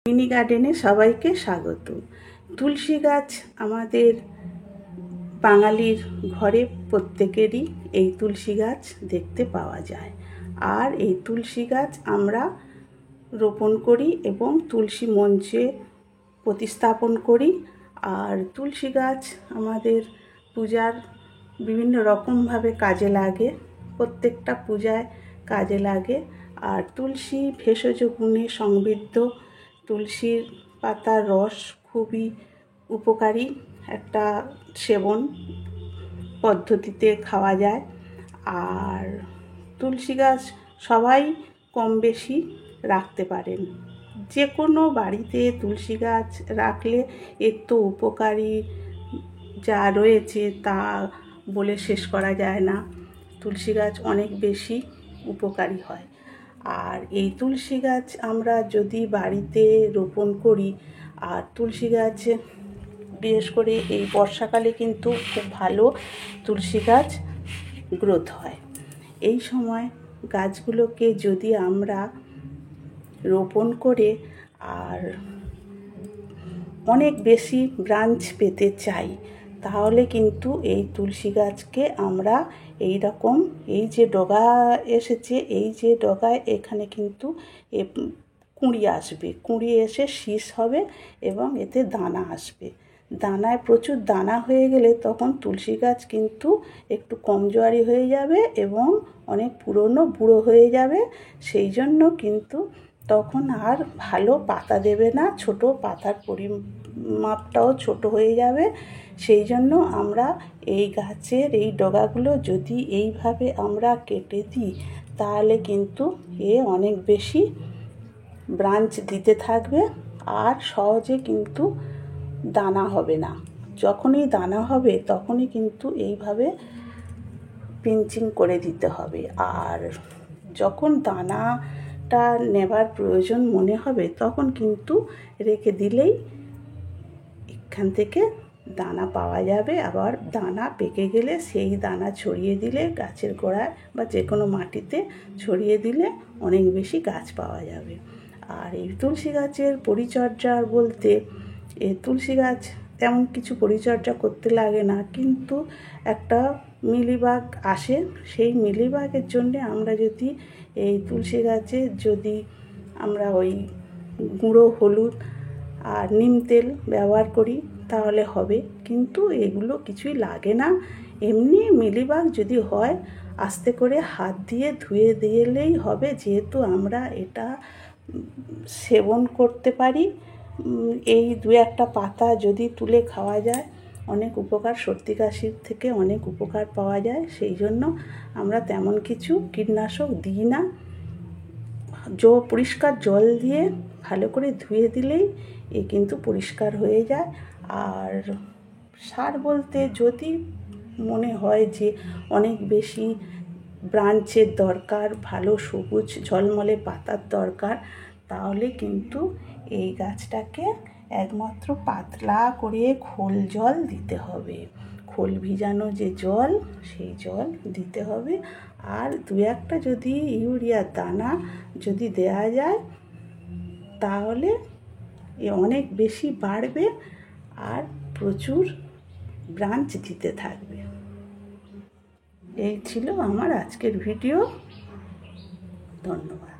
Mini গার্ডেনে সবাইকে স্বাগত। তুলসী গাছ আমাদের বাঙালির ঘরে প্রত্যেকেরই এই তুলসী গাছ দেখতে পাওয়া যায়। আর এই তুলসী গাছ আমরা রোপণ করি এবং তুলসী মঞ্চে প্রতিস্থাপন করি। আর তুলসী গাছ আমাদের পূজার বিভিন্ন রকমভাবে কাজে লাগে, প্রত্যেকটা পূজায় কাজে লাগে। আর তুলসী ভেষজ গুণে সমৃদ্ধ। তুলসীর পাতার রস খুবই উপকারী একটা সেবন পদ্ধতিতে খাওয়া যায়। আর তুলসী গাছ সবাই কম বেশি রাখতে পারেন। যে কোনো বাড়িতে তুলসী গাছ রাখলে এর তো উপকারী যা রয়েছে তা বলে শেষ করা যায় না। তুলসী গাছ অনেক বেশি উপকারী হয়। আর এই তুলসী গাছ আমরা যদি বাড়িতে রোপণ করি, আর তুলসী গাছ বিশেষ করে এই বর্ষাকালে কিন্তু খুব ভালো তুলসী গাছ গ্রোথ হয়। এই সময় গাছগুলোকে যদি আমরা রোপণ করে আর অনেক বেশি ব্রাঞ্চ পেতে চাই, তাহলে কিন্তু এই তুলসী গাছকে আমরা এই রকম এই যে ডগা এসেছে, এই যে ডগায় এখানে কিন্তু কুঁড়ি আসবে, কুঁড়ি এসে শীষ হবে এবং এতে দানা আসবে। দানায় প্রচুর দানা হয়ে গেলে তখন তুলসী গাছ কিন্তু একটু কমজোরি হয়ে যাবে এবং অনেক পুরনো বুড়ো হয়ে যাবে। সেই জন্য কিন্তু তখন আর ভালো পাতা দেবে না, ছোট পাতার পরিমাপটাও ছোট হয়ে যাবে। সেই জন্য আমরা এই গাছের এই ডগাগুলো যদি এইভাবে আমরা কেটে দিই, তাহলে কিন্তু অনেক বেশি ব্রাঞ্চ দিতে থাকবে আর সহজে কিন্তু দানা হবে না। যখনই দানা হবে তখনই কিন্তু এইভাবে পিঞ্চিং করে দিতে হবে। আর যখন দানাটা নেবার প্রয়োজন মনে হবে তখন কিন্তু রেখে দিলেই এখান থেকে দানা পাওয়া যাবে। আবার দানা পেকে গেলে সেই দানা ছড়িয়ে দিলে গাছের গোড়ায় বা যে কোনো মাটিতে ছড়িয়ে দিলে অনেক বেশি গাছ পাওয়া যাবে। আর এই তুলসী গাছের পরিচর্যা বলতে, এই তুলসী গাছ তেমন কিছু পরিচর্যা করতে লাগে না, কিন্তু একটা মিলিবাগ আসে। সেই মিলিবাগের জন্যে আমরা যদি এই তুলসী গাছে যদি আমরা ওই গুঁড়ো হলুদ আর নিম তেল ব্যবহার করি তাহলে হবে, কিন্তু এগুলো কিছুই লাগে না। এমনি মিলিবাগ যদি হয় আস্তে করে হাত দিয়ে ধুয়ে দিলেই হবে, যেহেতু আমরা এটা সেবন করতে পারি। এই দু একটা পাতা যদি তুলে খাওয়া যায় অনেক উপকার, সর্দি কাশির থেকে অনেক উপকার পাওয়া যায়। সেই জন্য আমরা তেমন কিছু কীটনাশক দিই না। পরিষ্কার জল দিয়ে ভালো করে ধুয়ে দিলেই কিন্তু পরিষ্কার হয়ে যায়। আর সার বলতে, যদি মনে হয় যে অনেক বেশি ব্রাঞ্চের দরকার, ভালো সবুজ ঝলমলে পাতার দরকার, তাহলে কিন্তু এই গাছটাকে একমাত্র পাতলা করে খোল জল দিতে হবে। খোল ভিজানো যে জল, সেই জল দিতে হবে। আর দু একটা যদি ইউরিয়ার দানা যদি দেয়া যায় তাহলে অনেক বেশি বাড়বে আর প্রচুর ব্রাঞ্চ দিতে থাকবে। এই ছিল আমার আজকের ভিডিও। ধন্যবাদ।